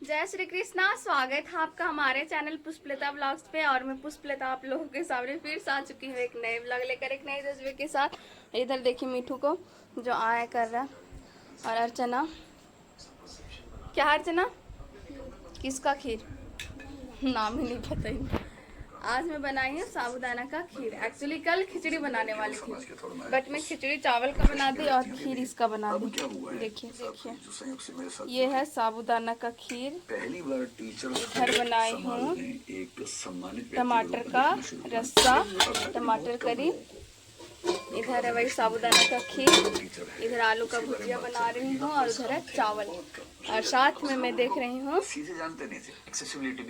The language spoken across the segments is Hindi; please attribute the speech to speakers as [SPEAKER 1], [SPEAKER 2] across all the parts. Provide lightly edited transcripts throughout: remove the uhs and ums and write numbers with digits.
[SPEAKER 1] जय श्री कृष्णा। स्वागत है आपका हमारे चैनल पुष्पलता ब्लॉग्स पे। और मैं पुष्पलता आप लोगों के सामने फिर से आ चुकी हूँ एक नए ब्लॉग लेकर, एक नई तस्वीर के साथ। इधर देखिए मीठू को जो आया कर रहा है, और अर्चना। क्या अर्चना? किसका खीर? नाम ही नहीं पता ही। आज मैं बनाई हूँ साबूदाना का खीर। एक्चुअली कल खिचड़ी बनाने वाली थी, बट मैं खिचड़ी चावल का बना दी और खीर इसका बना दी। देखिए देखिए, ये है साबूदाना का खीर। इधर बनाई हूँ टमाटर का रस्सा, टमाटर करी। इधर है वही साबूदाना का खीर। इधर आलू का भुजिया बना रही हूँ, और उधर है चावल। और साथ में मैं देख रही हूँ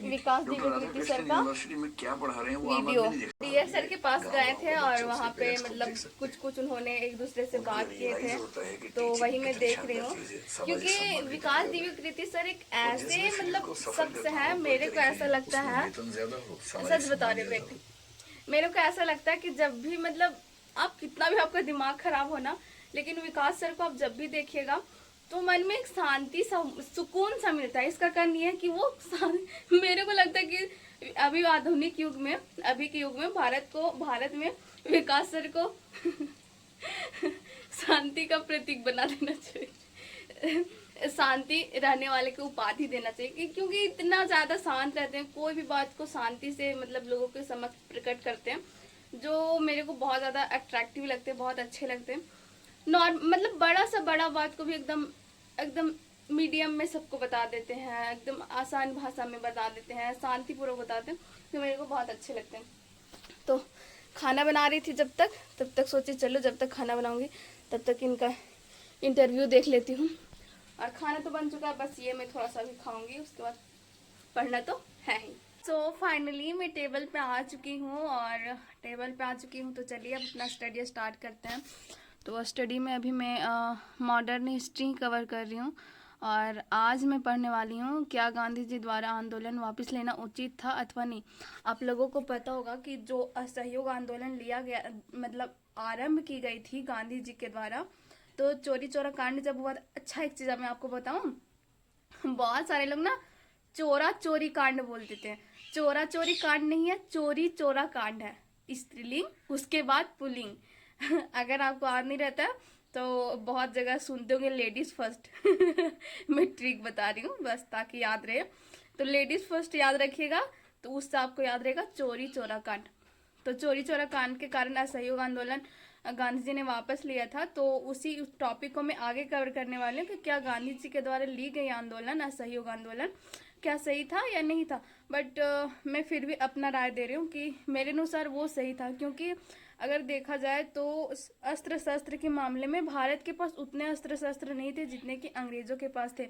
[SPEAKER 1] विकास दिव्यकृति सर का वीडियो। डीएस सर के पास गए थे और वहाँ पे मतलब कुछ उन्होंने एक दूसरे से बात किए थे, तो वही मैं देख रही हूँ। क्योंकि विकास दिव्यकृति सर एक ऐसे मतलब शख्स है, मेरे को ऐसा लगता है, सच बता रहे व्यक्ति, मेरे को ऐसा लगता है कि जब भी मतलब आप कितना भी आपका दिमाग खराब हो ना, लेकिन विकास सर को आप जब भी देखिएगा तो मन में एक शांति सा, सुकून सा मिलता है। इसका कारण ये है कि वो मेरे को लगता है कि अभी आधुनिक युग में, अभी के युग में भारत में विकास सर को शांति का प्रतीक बना देना चाहिए। शांति रहने वाले को उपाधि देना चाहिए, क्योंकि इतना ज्यादा शांत रहते हैं, कोई भी बात को शांति से मतलब लोगों के समक्ष प्रकट करते हैं, जो मेरे को बहुत ज्यादा अट्रैक्टिव लगते हैं, बहुत अच्छे लगते हैं। मतलब बड़ा सा बड़ा बात को भी एकदम एकदम मीडियम में सबको बता देते हैं, एकदम आसान भाषा में बता देते हैं, शांतिपूर्वक बताते हैं, तो मेरे को बहुत अच्छे लगते हैं। तो खाना बना रही थी तब तक सोची चलो जब तक खाना बनाऊंगी तब तक इनका इंटरव्यू देख लेती हूँ। और खाना तो बन चुका है, बस ये मैं थोड़ा सा भी खाऊंगी, उसके बाद पढ़ना तो है ही। सो फाइनली मैं टेबल पे आ चुकी हूँ, तो चलिए अब अपना स्टडी स्टार्ट करते हैं। तो स्टडी में अभी मैं मॉडर्न हिस्ट्री कवर कर रही हूँ, और आज मैं पढ़ने वाली हूँ क्या गांधी जी द्वारा आंदोलन वापस लेना उचित था अथवा नहीं। आप लोगों को पता होगा कि जो असहयोग आंदोलन लिया गया, मतलब आरंभ की गई थी गांधी जी के द्वारा, तो चोरी चोरा कांड जब हुआ। अच्छा एक चीज़ मैं आपको बताऊँ, बहुत सारे लोग ना चोरा चोरी कांड बोल देते हैं। चोरा चोरी कांड नहीं है, चोरी चोरा कांड है, स्त्रीलिंग उसके बाद पुल्लिंग। अगर आपको याद नहीं रहता तो बहुत जगह सुनते होंगे लेडीज फर्स्ट। मैं ट्रिक बता रही हूँ बस ताकि याद रहे। तो लेडीज फर्स्ट याद रखिएगा, तो उससे आपको याद रहेगा चोरी चोरा कांड। तो चोरी चोरा कांड के कारण असहयोग आंदोलन गांधी जी ने वापस लिया था। तो उसी टॉपिक को मैं आगे कवर करने वाली हूँ कि क्या गांधी जी के द्वारा ली गई आंदोलन, असहयोग आंदोलन, क्या सही था या नहीं था। बट मैं फिर भी अपना राय दे रही हूँ कि मेरे अनुसार वो सही था, क्योंकि अगर देखा जाए तो अस्त्र शस्त्र के मामले में भारत के पास उतने अस्त्र शस्त्र नहीं थे जितने कि अंग्रेजों के पास थे।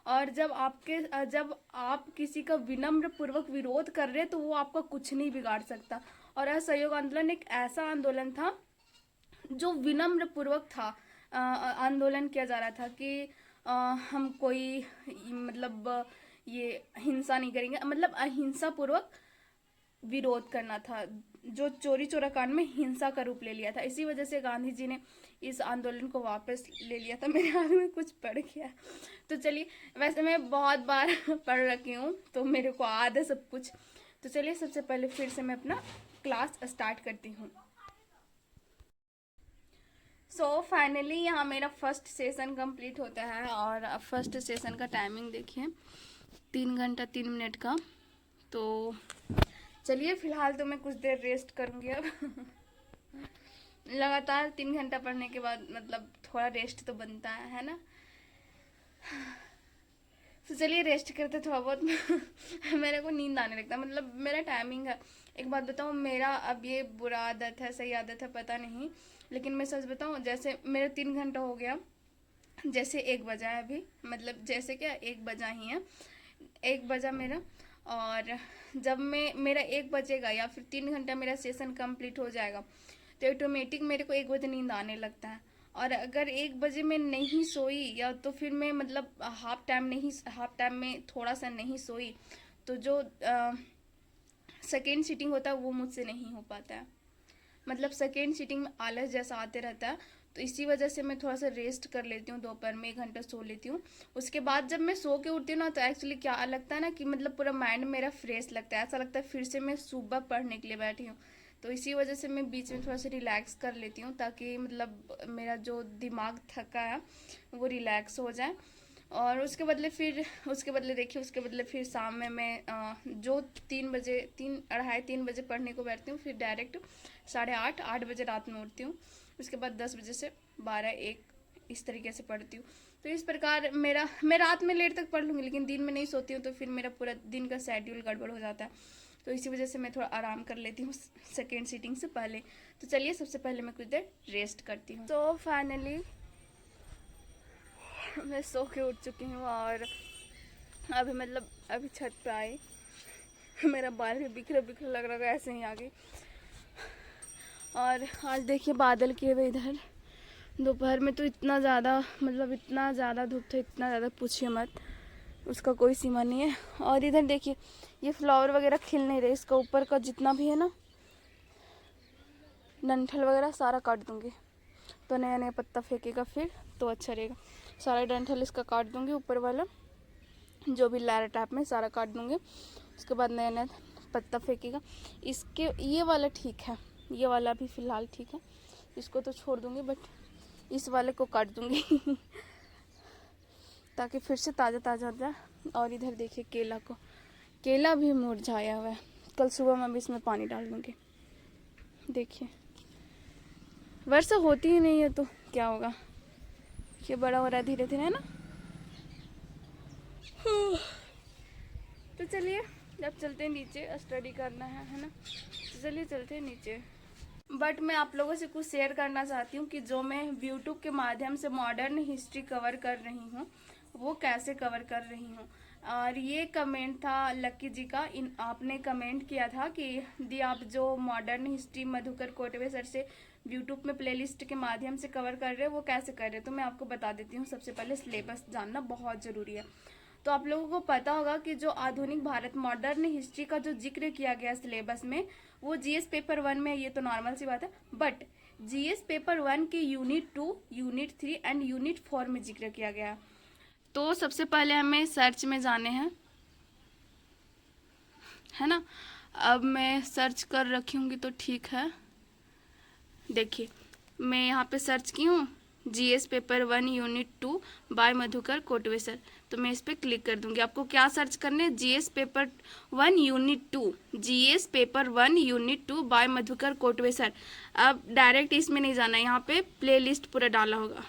[SPEAKER 1] और जब आप किसी का विनम्र पूर्वक विरोध कर रहे हैं तो वो आपका कुछ नहीं बिगाड़ सकता। और असहयोग आंदोलन एक ऐसा आंदोलन था जो विनम्र पूर्वक था। आंदोलन किया जा रहा था कि हम कोई मतलब ये हिंसा नहीं करेंगे, मतलब अहिंसा पूर्वक विरोध करना था, जो चोरी चोरा कांड में हिंसा का रूप ले लिया था। इसी वजह से गांधी जी ने इस आंदोलन को वापस ले लिया था। मेरे हाथ में कुछ पड़ गया, तो चलिए, वैसे मैं बहुत बार पढ़ रखी हूँ तो मेरे को याद है सब कुछ। तो चलिए सबसे पहले फिर से मैं अपना क्लास स्टार्ट करती हूँ। सो फाइनली यहाँ मेरा फर्स्ट सेशन कंप्लीट होता है, और फर्स्ट सेशन का टाइमिंग देखिए 3 घंटा 3 मिनट का। तो चलिए फिलहाल तो मैं कुछ देर रेस्ट करूँगी अब। लगातार 3 घंटा पढ़ने के बाद मतलब थोड़ा रेस्ट तो बनता है ना। तो चलिए रेस्ट करते थोड़ा बहुत। मेरे को नींद आने लगता है, मतलब मेरा टाइमिंग है। एक बात बताऊँ, मेरा अब ये बुरा आदत है सही आदत है पता नहीं, लेकिन मैं सच बताऊँ, जैसे मेरा 3 घंटा हो गया, जैसे 1 बजा है अभी, मतलब जैसे क्या 1 बजा ही है, 1 बजा मेरा। और जब मेरा 1 बजेगा या फिर 3 घंटा मेरा सेशन कंप्लीट हो जाएगा तो ऑटोमेटिक मेरे को 1 बजे नींद आने लगता है। और अगर 1 बजे मैं नहीं सोई, या तो फिर मैं मतलब हाफ टाइम में थोड़ा सा नहीं सोई, तो जो सेकेंड सीटिंग होता है वो मुझसे नहीं हो पाता है। मतलब सेकेंड सीटिंग में आलस जैसा आते रहता है, तो इसी वजह से मैं थोड़ा सा रेस्ट कर लेती हूँ, दोपहर में 1 घंटा सो लेती हूँ। उसके बाद जब मैं सो के उठती हूँ ना, तो एक्चुअली क्या लगता है ना कि मतलब पूरा माइंड मेरा फ्रेश लगता है, ऐसा लगता है फिर से मैं सुबह पढ़ने के लिए बैठी हूँ। तो इसी वजह से मैं बीच में थोड़ा सा रिलैक्स कर लेती हूँ, ताकि मतलब मेरा जो दिमाग थका है वो रिलैक्स हो जाए। और उसके बदले देखिए, उसके बदले फिर शाम में मैं जो 3 बजे पढ़ने को बैठती हूँ, फिर डायरेक्ट 8:30 बजे रात में उठती हूँ। उसके बाद 10 बजे से 12-1 इस तरीके से पढ़ती हूँ। तो इस प्रकार मैं रात में लेट तक पढ़ लूँगी, लेकिन दिन में नहीं सोती हूँ, तो फिर मेरा पूरा दिन का शेड्यूल गड़बड़ हो जाता है। तो इसी वजह से मैं थोड़ा आराम कर लेती हूँ सेकेंड सीटिंग से पहले। तो चलिए, सबसे पहले मैं कुछ देर रेस्ट करती हूँ। तो फाइनली मैं सो के उठ चुकी हूँ, और अभी छत पे आई। मेरा बाल भी बिखरा बिखरा लग रहा है, ऐसे ही आ गई। और आज देखिए बादल किए हुए इधर। दोपहर में तो इतना ज़्यादा धूप था, इतना ज़्यादा पूछिए मत, उसका कोई सीमा नहीं है। और इधर देखिए, ये फ्लावर वगैरह खिल नहीं रहे, इसका ऊपर का जितना भी है ना डंठल वगैरह सारा काट दूंगी, तो नया नया पत्ता फेंकेगा फिर तो अच्छा रहेगा। सारा डंठल इसका काट दूंगी, ऊपर वाला जो भी लहरा टाइप में सारा काट दूंगी। उसके बाद नया नया पत्ता फेंकेगा। इसके ये वाला ठीक है, ये वाला भी फ़िलहाल ठीक है, इसको तो छोड़ दूंगी, बट इस वाले को काट दूंगी ताकि फिर से ताज़ा ताज़ा हो जाए। और इधर देखिए केला भी मुरझाया हुआ है। कल सुबह मैं भी इसमें पानी डाल दूंगी। देखिए वर्षा होती ही नहीं है तो क्या होगा, ये बड़ा हो रहा है धीरे धीरे, है ना। तो चलिए अब चलते हैं नीचे, स्टडी करना है ना। तो चलिए चलते हैं नीचे। बट मैं आप लोगों से कुछ शेयर करना चाहती हूँ कि जो मैं यूट्यूब के माध्यम से मॉडर्न हिस्ट्री कवर कर रही हूँ, वो कैसे कवर कर रही हूँ। और ये कमेंट था लक्की जी का, आपने कमेंट किया था कि दी आप जो modern history Madhukar Kotwe sir से यूट्यूब में प्लेलिस्ट के माध्यम से कवर कर रहे हैं, वो कैसे कर रहे हैं। तो मैं आपको बता देती हूँ। सबसे पहले सिलेबस जानना बहुत ज़रूरी है। तो आप लोगों को पता होगा कि जो आधुनिक भारत मॉडर्न हिस्ट्री का जो जिक्र किया गया सिलेबस में, वो जीएस पेपर 1 में है। ये तो नॉर्मल सी बात है, बट जीएस पेपर 1 के यूनिट 2, यूनिट 3 एंड यूनिट 4 में जिक्र किया गया। तो सबसे पहले हमें सर्च में जाने हैं, है ना। अब मैं सर्च कर रखी हूँगी तो ठीक है। देखिए मैं यहाँ पे सर्च की हूँ GS paper 1 unit 2 by Madhukar Kotwe sir. तो मैं इस पर क्लिक कर दूंगी। आपको क्या सर्च करना है, GS paper 1 unit 2, GS paper 1 unit 2 by Madhukar Kotwe sir. अब डायरेक्ट इसमें नहीं जाना है, यहाँ पे प्लेलिस्ट पूरा डाला होगा।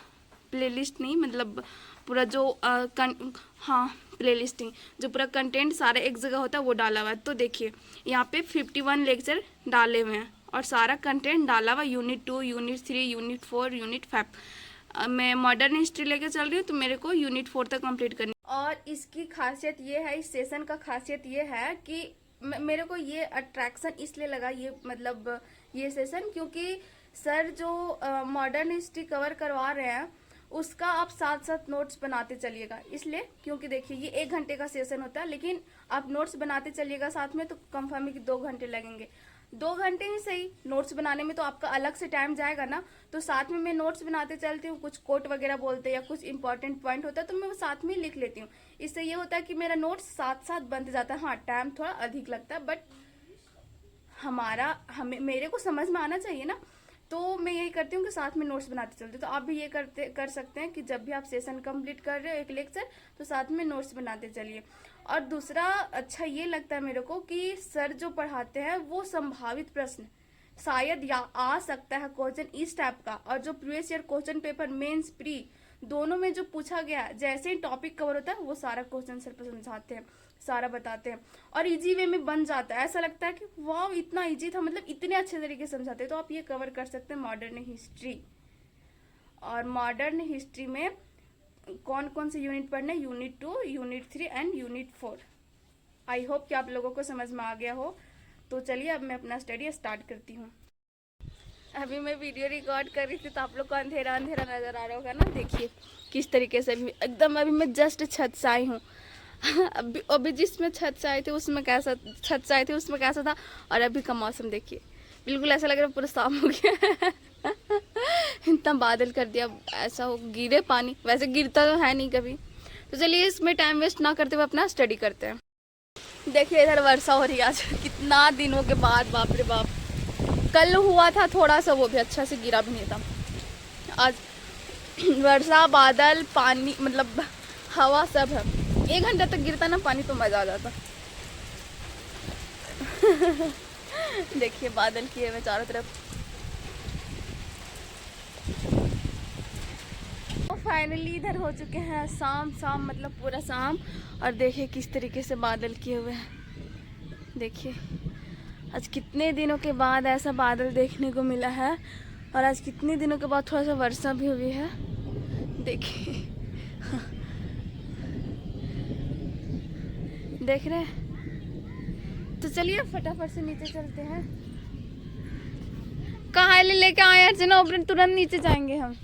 [SPEAKER 1] प्लेलिस्ट नहीं मतलब पूरा जो प्लेलिस्टिंग जो पूरा कंटेंट सारा एक जगह होता है वो डाला हुआ है। तो देखिए यहाँ पे 51 लेक्चर डाले हुए हैं और सारा कंटेंट डाला हुआ यूनिट 2, यूनिट 3, यूनिट 4, यूनिट 5। मैं मॉडर्न हिस्ट्री लेके चल रही हूँ, तो मेरे को यूनिट 4 तक कंप्लीट करनी। और इसकी खासियत ये है, इस सेशन का खासियत ये है कि मेरे को ये अट्रैक्शन इसलिए लगा, ये मतलब ये सेशन, क्योंकि सर जो मॉडर्न हिस्ट्री कवर करवा रहे हैं उसका आप साथ साथ नोट्स बनाते चलिएगा। इसलिए क्योंकि देखिए ये 1 घंटे का सेशन होता है, लेकिन आप नोट्स बनाते चलिएगा साथ में, तो कंफर्म है कि 2 घंटे लगेंगे। 2 घंटे ही सही, नोट्स बनाने में तो आपका अलग से टाइम जाएगा ना। तो साथ में मैं नोट्स बनाते चलती हूँ, कुछ कोट वगैरह बोलते हैं या कुछ इंपॉर्टेंट पॉइंट होता है तो मैं वो साथ में लिख लेती हूँ। इससे ये होता है कि मेरा नोट्स साथ साथ बनते जाता है। हाँ टाइम थोड़ा अधिक लगता है, बट मेरे को समझ में आना चाहिए ना। तो मैं यही करती हूँ कि साथ में नोट्स बनाते चलते। तो आप भी ये कर सकते हैं कि जब भी आप सेशन कंप्लीट कर रहे हो एक लेक्चर, तो साथ में नोट्स बनाते चलिए। और दूसरा अच्छा ये लगता है मेरे को कि सर जो पढ़ाते हैं वो संभावित प्रश्न शायद या आ सकता है क्वेश्चन इस टाइप का, और जो previous year question paper mains pre दोनों में जो पूछा गया, जैसे ही टॉपिक कवर होता है वो सारा क्वेश्चन सर पर समझाते हैं, सारा बताते हैं और इजी वे में बन जाता है। ऐसा लगता है कि वाह इतना इजी था, मतलब इतने अच्छे तरीके से समझाते हैं। तो आप ये कवर कर सकते हैं मॉडर्न हिस्ट्री। और मॉडर्न हिस्ट्री में कौन कौन से यूनिट पढ़ने, unit 2, unit 3 and unit 4। I hope कि आप लोगों को समझ में आ गया हो। तो चलिए अब मैं अपना स्टडी स्टार्ट करती हूँ। अभी मैं वीडियो रिकॉर्ड कर रही थी तो आप लोग को अंधेरा अंधेरा नजर आ रहा होगा ना। देखिए किस तरीके से एकदम अभी मैं जस्ट छत से आई हूँ। अभी जिसमें छत से आए थे उसमें कैसा था, और अभी का मौसम देखिए, बिल्कुल ऐसा लग रहा है पूरा शाम हो गया। इतना बादल कर दिया, ऐसा हो गिरे पानी, वैसे गिरता तो है नहीं कभी। तो चलिए इसमें टाइम वेस्ट ना करते हुए अपना स्टडी करते हैं। देखिए इधर वर्षा हो रही है आज, कितना दिनों के बाद, बाप रे बाप। कल हुआ था थोड़ा सा, वो भी अच्छा से गिरा भी नहीं था। आज वर्षा, बादल, पानी, मतलब हवा सब है। 1 घंटा तक गिरता ना पानी तो मज़ा आ जाता। देखिए बादल किए हुए चारों तरफ। तो फाइनली इधर हो चुके हैं शाम, मतलब पूरा शाम। और देखिए किस तरीके से बादल किए हुए हैं। देखिए आज कितने दिनों के बाद ऐसा बादल देखने को मिला है, और आज कितने दिनों के बाद थोड़ा सा वर्षा भी हुई है। देखिए देख रहे हैं। तो चलिए फटाफट से नीचे चलते हैं। कहाँ लेके आए अर्चना, तुरंत नीचे जाएंगे हम।